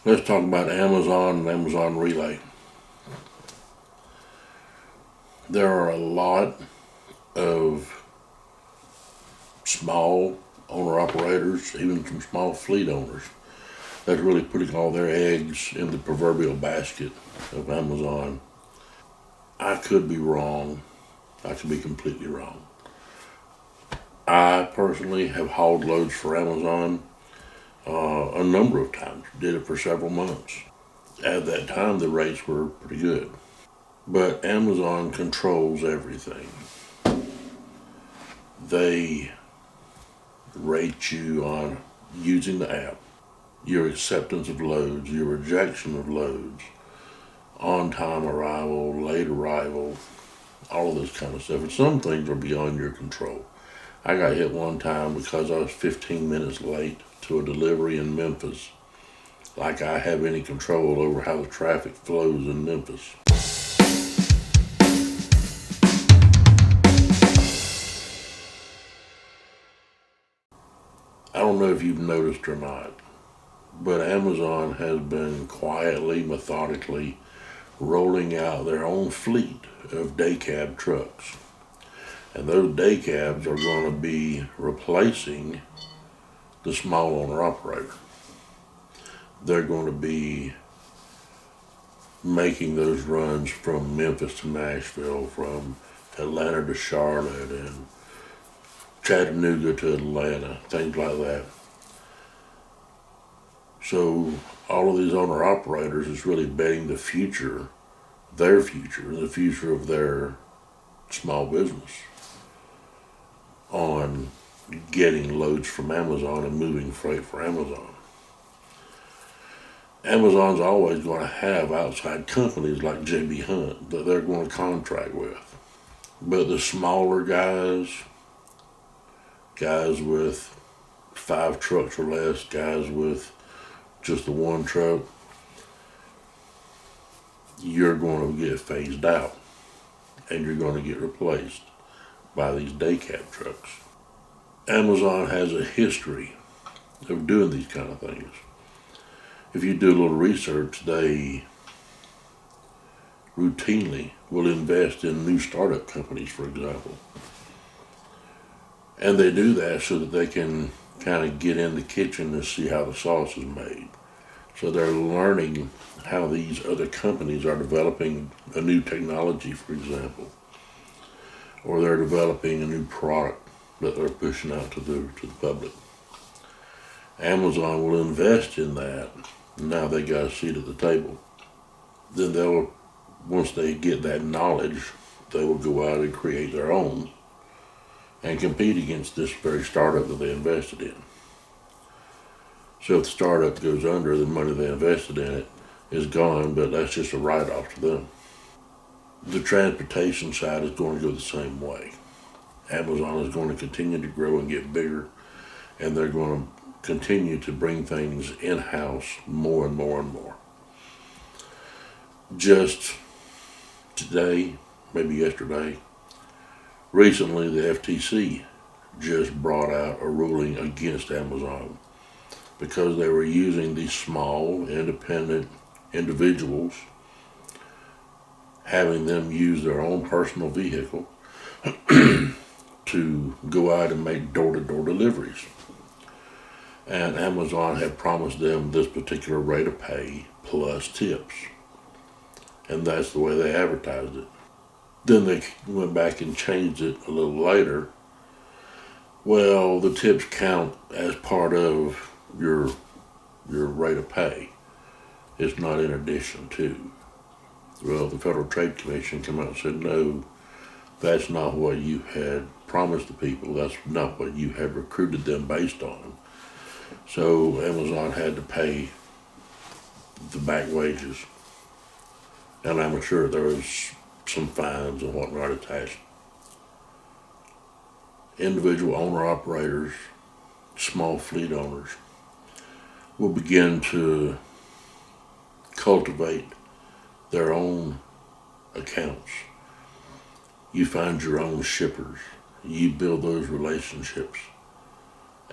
Let's talk about Amazon and Amazon Relay. There are a lot of small owner operators, even some small fleet owners, that's really putting all their eggs in the proverbial basket of Amazon. I could be wrong. I could be completely wrong. I personally have hauled loads for Amazon a number of times. Did it for several months. At that time, the rates were pretty good. But Amazon controls everything. They rate you on using the app, your acceptance of loads, your rejection of loads, on time arrival, late arrival, all of this kind of stuff. And some things are beyond your control. I got hit one time because I was 15 minutes late to a delivery in Memphis. Like I have any control over how the traffic flows in Memphis. I don't know if you've noticed or not, but Amazon has been quietly, methodically rolling out their own fleet of day cab trucks. And those day cabs are going to be replacing the small owner operator. They're going to be making those runs from Memphis to Nashville, from Atlanta to Charlotte, and Chattanooga to Atlanta, things like that. So all of these owner operators is really betting the future, the future of their small business on getting loads from Amazon and moving freight for Amazon. Amazon's always going to have outside companies like JB Hunt that they're going to contract with. But the smaller guys with 5 trucks or less, guys with just the one truck, you're going to get phased out and you're going to get replaced by these day cab trucks. Amazon has a history of doing these kind of things. If you do a little research, they routinely will invest in new startup companies, for example. And they do that so that they can kind of get in the kitchen and see how the sauce is made. So they're learning how these other companies are developing a new technology, for example, or they're developing a new product that they're pushing out to the public. Amazon will invest in that. Now they got a seat at the table. Then they'll, once they get that knowledge, they will go out and create their own and compete against this very startup that they invested in. So if the startup goes under, the money they invested in it is gone, but that's just a write-off to them. The transportation side is going to go the same way. Amazon is going to continue to grow and get bigger, and they're going to continue to bring things in-house more and more and more. Just today, maybe yesterday, recently the FTC just brought out a ruling against Amazon because they were using these small, independent individuals, having them use their own personal vehicle to go out and make door-to-door deliveries. And Amazon had promised them this particular rate of pay plus tips. And that's the way they advertised it. Then they went back and changed it a little later. Well, the tips count as part of your rate of pay. It's not in addition to. Well, the Federal Trade Commission came out and said, no, that's not what you had promised the people. That's not what you had recruited them based on. So Amazon had to pay the back wages. And I'm sure there was some fines and whatnot attached. Individual owner operators, small fleet owners, will begin to cultivate their own accounts. You find your own shippers. You build those relationships.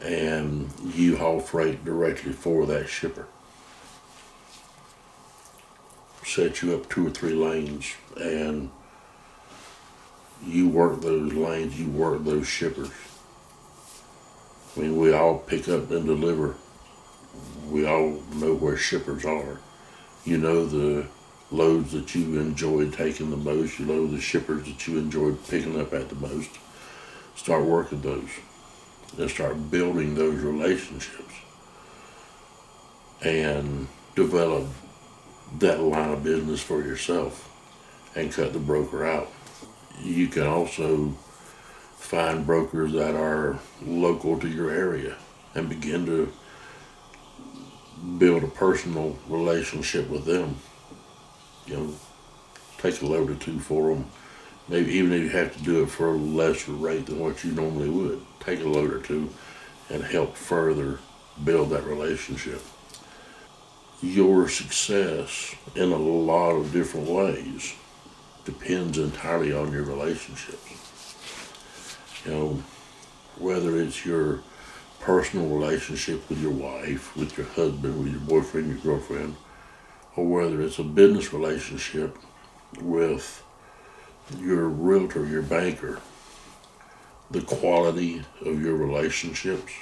And you haul freight directly for that shipper. set you up 2 or 3 lanes, and you work those lanes, you work those shippers. I mean, we all pick up and deliver. We all know where shippers are. You know the loads that you enjoyed taking the most. You know the shippers that you enjoyed picking up at the most. Start working those and start building those relationships and develop that line of business for yourself and cut the broker out. You can also find brokers that are local to your area and begin to build a personal relationship with them. You know, take a load or two for them. Maybe even if you have to do it for a lesser rate than what you normally would, take a load or two and help further build that relationship. Your success in a lot of different ways depends entirely on your relationships. You know, whether it's your personal relationship with your wife, with your husband, with your boyfriend, your girlfriend, or whether it's a business relationship with your realtor, your banker, the quality of your relationships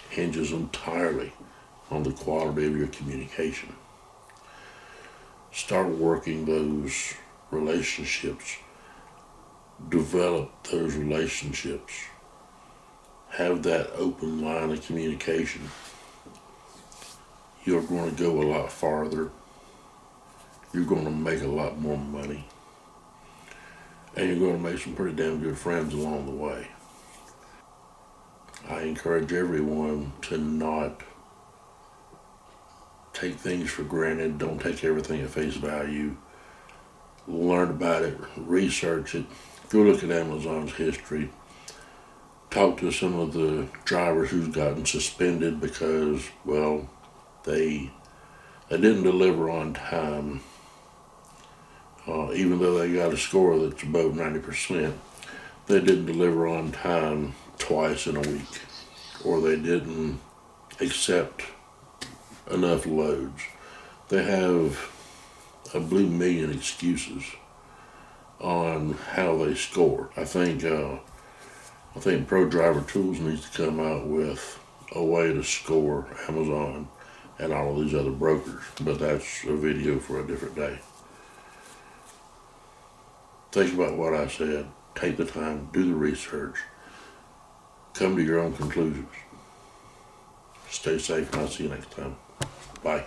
hinges entirely on the quality of your communication. Start working those relationships, develop those relationships, have that open line of communication. You're going to go a lot farther. You're going to make a lot more money. And you're going to make some pretty damn good friends along the way. I encourage everyone to not take things for granted. Don't take everything at face value. Learn about it, research it, go look at Amazon's history. Talk to some of the drivers who've gotten suspended because, well, they didn't deliver on time. Even though they got a score that's above 90%, they didn't deliver on time twice in a week, or they didn't accept enough loads. They have a blue million excuses on how they score. I think Pro Driver Tools needs to come out with a way to score Amazon and all of these other brokers, but that's a video for a different day. Think about what I said. Take the time, do the research, come to your own conclusions. Stay safe, and I'll see you next time. Bye.